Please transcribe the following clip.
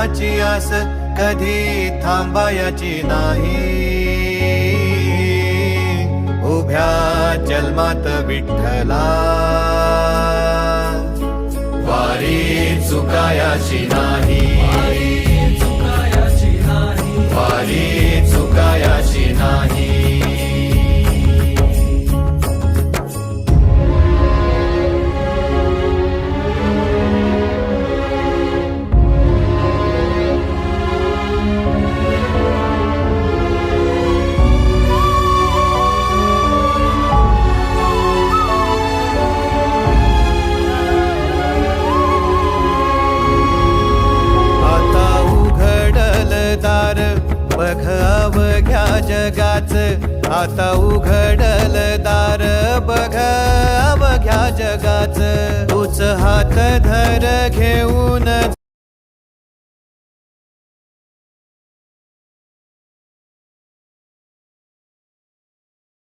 देवाची आस कधी थांबायची नाही. उभ्या जन्मात विठ्ठला वारी चुकायाची नाही. वारी चुकायाची नाही. बघ अवघ्या जगाच, आता उघडल दार बघ अवघ्या जगाच. तूच हात धर घेऊन